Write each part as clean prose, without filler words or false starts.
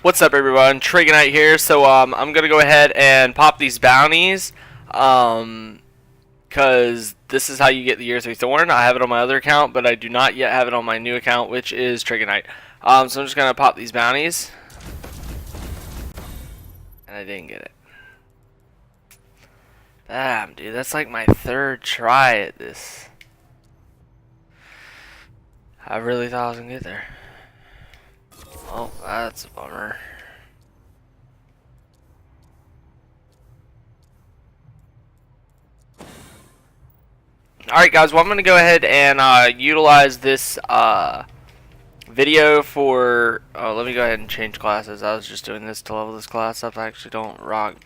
What's up, everyone? Trigonite here. So I'm gonna go ahead and pop these bounties, cause this is how you get the Year 3 Thorn. I have it on my other account, but I do not yet have it on my new account, which is Trigonite. So I'm just gonna pop these bounties, and I didn't get it. Damn, dude, that's like my third try at this. I really thought I was gonna get there. Oh, that's a bummer. Alright guys, well I'm going to go ahead and utilize this video for... Oh, let me go ahead and change classes. I was just doing this to level this class up. I actually don't rock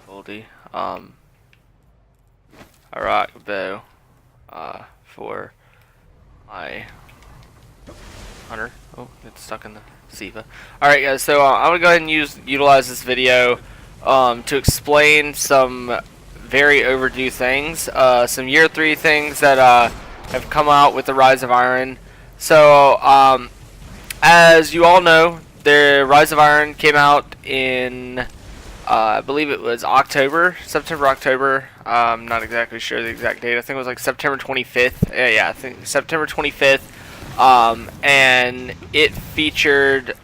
Goldie. I rock bow for my hunter. Oh, it's stuck in the Siva. Alright guys, so I'm going to go ahead and utilize this video to explain some very overdue things, some Year 3 things that have come out with the Rise of Iron. So as you all know, the Rise of Iron came out in I believe it was September, October. I'm not exactly sure the exact date. I think it was like September 25th. Yeah, I think September 25th. And it featured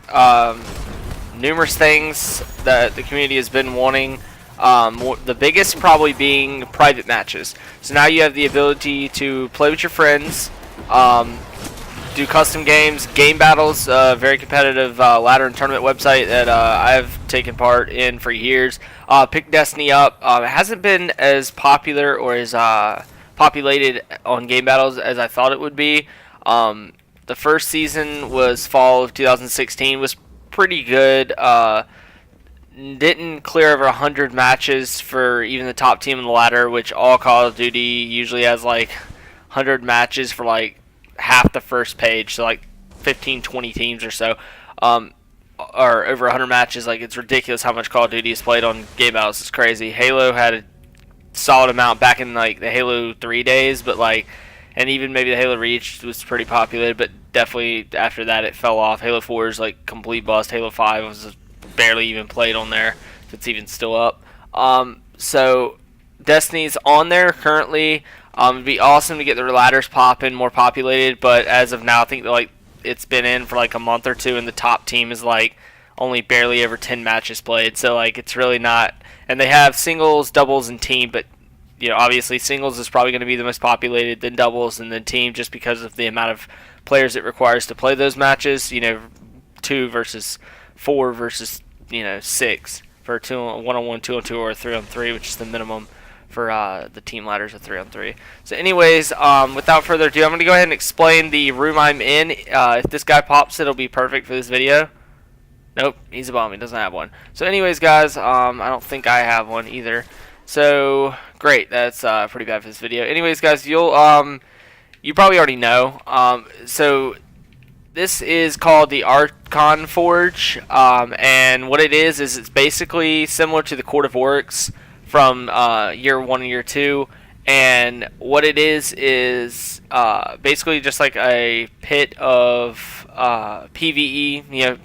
numerous things that the community has been wanting. The biggest probably being private matches. So now you have the ability to play with your friends, do custom games, game battles, very competitive ladder and tournament website that I've taken part in for years. Pick Destiny up. It hasn't been as popular or as populated on game battles as I thought it would be. The first season was fall of 2016, was pretty good. Didn't clear over 100 matches for even the top team in the ladder, which all Call of Duty usually has like 100 matches for like half the first page, so like 15-20 teams or so, or over 100 matches. Like, it's ridiculous how much Call of Duty is played on game battles. It's crazy. Halo had a solid amount back in like the Halo 3 days, but like, and even maybe the Halo Reach was pretty populated, but definitely after that it fell off. Halo 4 is like complete bust. Halo 5 was barely even played on there, if it's even still up. So Destiny's on there currently. It'd be awesome to get the ladders popping, more populated, but as of now I think that, like, it's been in for like a month or two and the top team is like only barely over 10 matches played, so like it's really not. And they have singles, doubles, and team, but you know, obviously singles is probably going to be the most populated, then doubles, and then team, just because of the amount of players it requires to play those matches. You know, 2 versus 4 versus, you know, 6 for a 1-on-1, 2-on-2, or a 3-on-3, which is the minimum for the team ladders of 3-on-3. So anyways, without further ado, I'm going to go ahead and explain the room I'm in. If this guy pops, it'll be perfect for this video. Nope, he's a bum. He doesn't have one. So anyways, guys, I don't think I have one either. So great, that's pretty bad for this video. Anyways, guys, you probably already know. So this is called the Artcon Forge, and what it is it's basically similar to the Court of Oryx from Year 1 and Year 2. And what it is basically just like a pit of PvE, you know,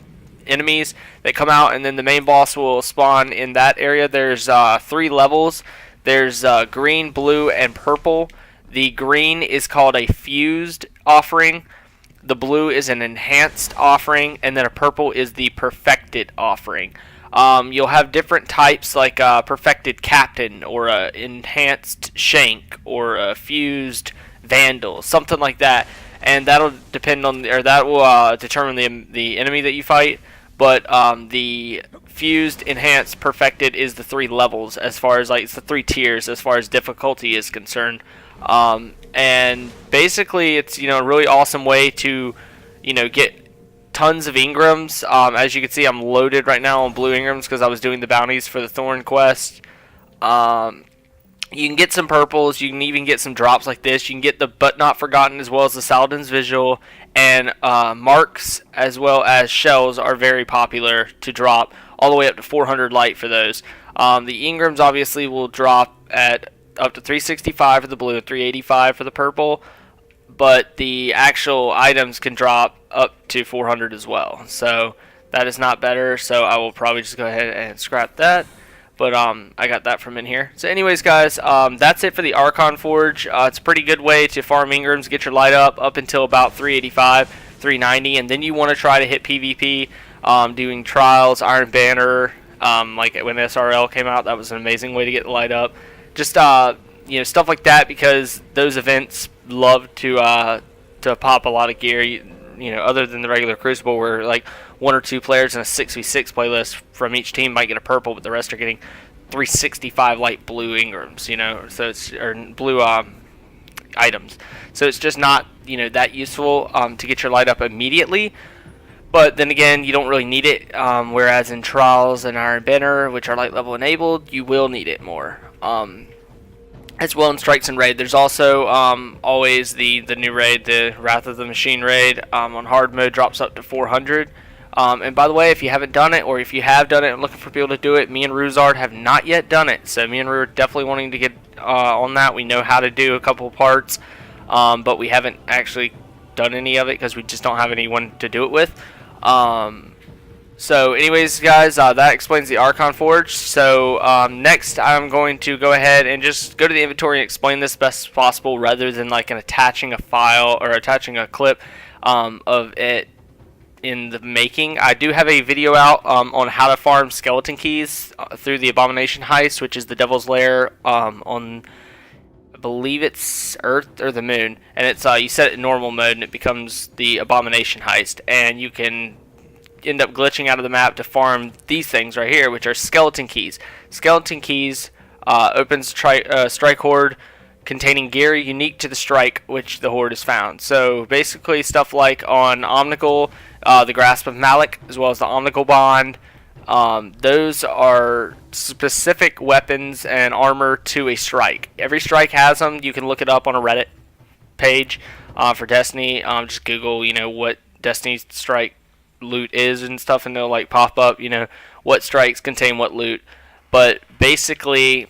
enemies that come out, and then the main boss will spawn in that area. There's 3 levels. There's green, blue, and purple. The green is called a fused offering. The blue is an enhanced offering, and then a purple is the perfected offering. You'll have different types, like perfected captain, or a enhanced shank, or a fused vandal, something like that. And that'll depend on, or that will determine the enemy that you fight. But the fused, enhanced, perfected is the 3 levels, as far as like, it's the 3 tiers as far as difficulty is concerned. And basically it's, you know, a really awesome way to, you know, get tons of Ingrams. As you can see, I'm loaded right now on blue Ingrams because I was doing the bounties for the Thorn quest. You can get some purples. You can even get some drops like this. You can get the But Not Forgotten, as well as the Saladin's Visual, and marks as well as shells are very popular to drop, all the way up to 400 light for those. The Ingrams obviously will drop at up to 365 for the blue, 385 for the purple, but the actual items can drop up to 400 as well. So that is not better, so I will probably just go ahead and scrap that. But I got that from in here. So anyways, guys, that's it for the Artcon Forge. It's a pretty good way to farm Ingrams, get your light up until about 385, 390, and then you want to try to hit PvP, doing trials, Iron Banner, like when SRL came out. That was an amazing way to get the light up. Just stuff like that, because those events love to pop a lot of gear. Other than the regular Crucible, where like 1 or 2 players in a 6v6 playlist from each team might get a purple, but the rest are getting 365 light blue Ingrams, so it's, or blue items. So it's just not that useful to get your light up immediately. But then again, you don't really need it. Whereas in Trials and Iron Banner, which are light level enabled, you will need it more. As well in Strikes and Raid. There's also always the new raid, the Wrath of the Machine raid. On hard mode, drops up to 400. And by the way, if you haven't done it, or if you have done it and looking for people to do it, me and Ruzard have not yet done it. So me and Ru are definitely wanting to get on that. We know how to do a couple parts, but we haven't actually done any of it because we just don't have anyone to do it with. So anyways, guys, that explains the Artcon Forge. So next I'm going to go ahead and just go to the inventory and explain this best possible, rather than like attaching a file or attaching a clip of it in the making. I do have a video out on how to farm skeleton keys through the Abomination Heist, which is the Devil's Lair on, I believe it's Earth or the Moon, and it's you set it in normal mode and it becomes the Abomination Heist, and you can end up glitching out of the map to farm these things right here, which are skeleton keys. Skeleton keys opens strike horde containing gear unique to the strike which the horde has found. So basically stuff like on Omnical, the Grasp of Malik, as well as the Omnical Bond. Those are specific weapons and armor to a strike. Every strike has them. You can look it up on a Reddit page for Destiny. Just Google, what Destiny's strike loot is and stuff, and they'll like pop up, what strikes contain what loot. But basically,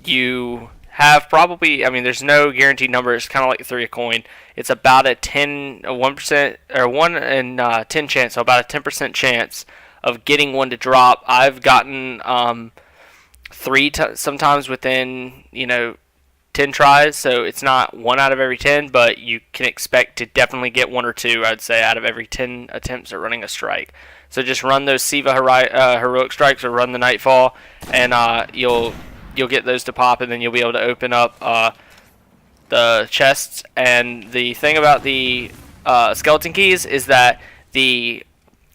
you have probably, there's no guaranteed number. It's kind of like 3 a coin. It's about a 1% or 1 in 10 chance, so about a 10% chance of getting one to drop. I've gotten 3 sometimes within 10 tries, so it's not 1 out of every 10, but you can expect to definitely get 1 or 2, I'd say, out of every 10 attempts at running a strike. So just run those Siva heroic strikes, or run the Nightfall, and you'll get those to pop, and then you'll be able to open up the chests. And the thing about the skeleton keys is that the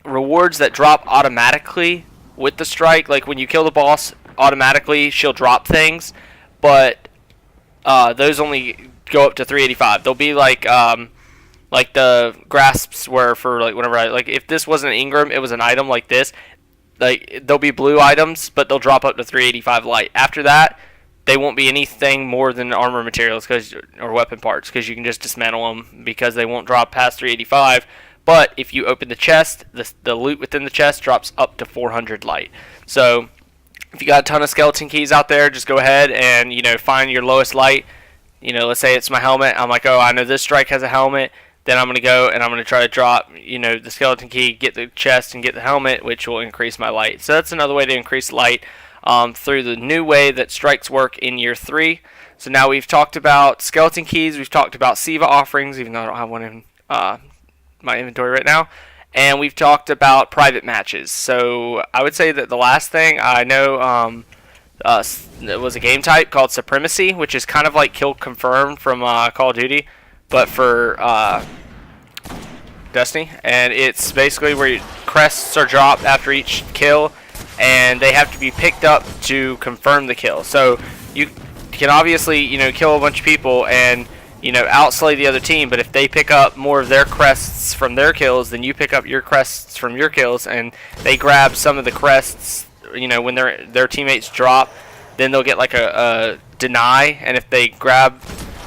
rewards that drop automatically with the strike, like when you kill the boss, automatically she'll drop things, but those only go up to 385. They'll be like the grasps were for like whenever if this wasn't an Ingram, it was an item like this. Like they'll be blue items, but they'll drop up to 385 light. After that, they won't be anything more than armor materials or weapon parts, because you can just dismantle them because they won't drop past 385. But if you open the chest, the loot within the chest drops up to 400 light. So if you got a ton of skeleton keys out there, just go ahead and find your lowest light. Let's say it's my helmet. I'm like, oh, I know this strike has a helmet. Then I'm going to go and I'm going to try to drop the skeleton key, get the chest, and get the helmet, which will increase my light. So that's another way to increase light through the new way that strikes work in year 3. So now we've talked about skeleton keys, we've talked about Siva offerings, even though I don't have one in my inventory right now. And we've talked about private matches. So I would say that the last thing I know it was a game type called Supremacy, which is kind of like Kill Confirmed from Call of Duty, but for Destiny. And it's basically where crests are dropped after each kill, and they have to be picked up to confirm the kill. So you can obviously kill a bunch of people and outslay the other team, but if they pick up more of their crests from their kills, then you pick up your crests from your kills, and they grab some of the crests when their teammates drop, then they'll get like a deny, and if they grab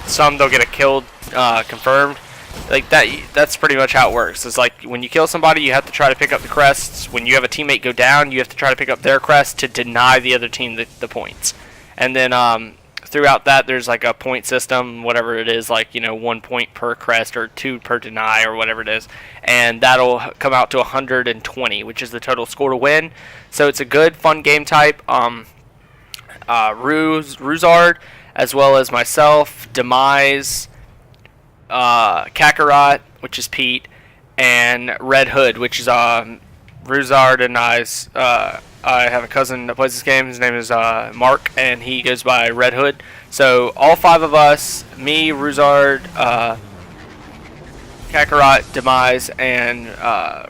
some, they'll get a kill confirmed. Like that's pretty much how it works. It's like when you kill somebody, you have to try to pick up the crests. When you have a teammate go down, you have to try to pick up their crest to deny the other team the points. And then throughout that, there's like a point system, whatever it is, like 1 point per crest or 2 per deny or whatever it is, and that'll come out to 120, which is the total score to win. So it's a good, fun game type. Ruzard, as well as myself, Demise, Kakarot, which is Pete, and Red Hood, which is Ruzard and I have a cousin that plays this game. His name is Mark, and he goes by Red Hood. So all 5 of us, me, Ruzard, Kakarot, Demise, and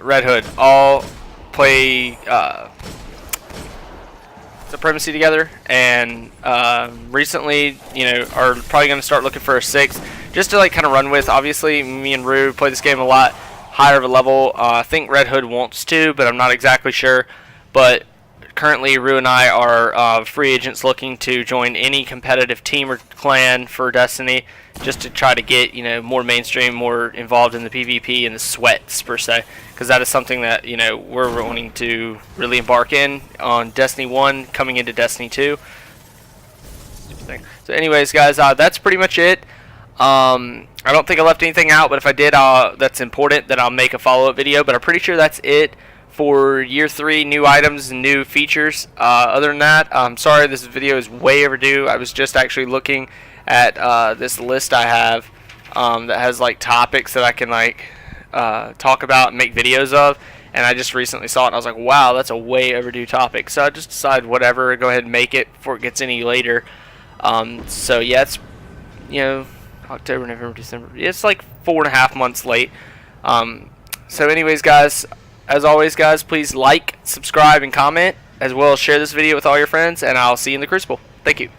Red Hood, all play Supremacy together, and recently, are probably going to start looking for a 6th, just to like kind of run with. Obviously, me and Ru play this game a lot higher of a level. I think Red Hood wants to, but I'm not exactly sure. But currently, Ru and I are free agents looking to join any competitive team or clan for Destiny, just to try to get more mainstream, more involved in the PvP and the sweats per se, because that is something that we're wanting to really embark in on Destiny 1 coming into Destiny 2. So anyways, guys, that's pretty much it. I don't think I left anything out, but if I did, that's important, that I'll make a follow-up video. But I'm pretty sure that's it for Year 3, new items and new features. Other than that, I'm sorry this video is way overdue. I was just actually looking at this list I have that has like topics that I can like talk about and make videos of, and I just recently saw it and I was like, wow, that's a way overdue topic. So I just decided whatever, go ahead and make it before it gets any later. So yeah, it's October, November, December. It's like 4.5 months late. So anyways, guys, as always, guys, please like, subscribe, and comment, as well as share this video with all your friends, and I'll see you in the Crucible. Thank you.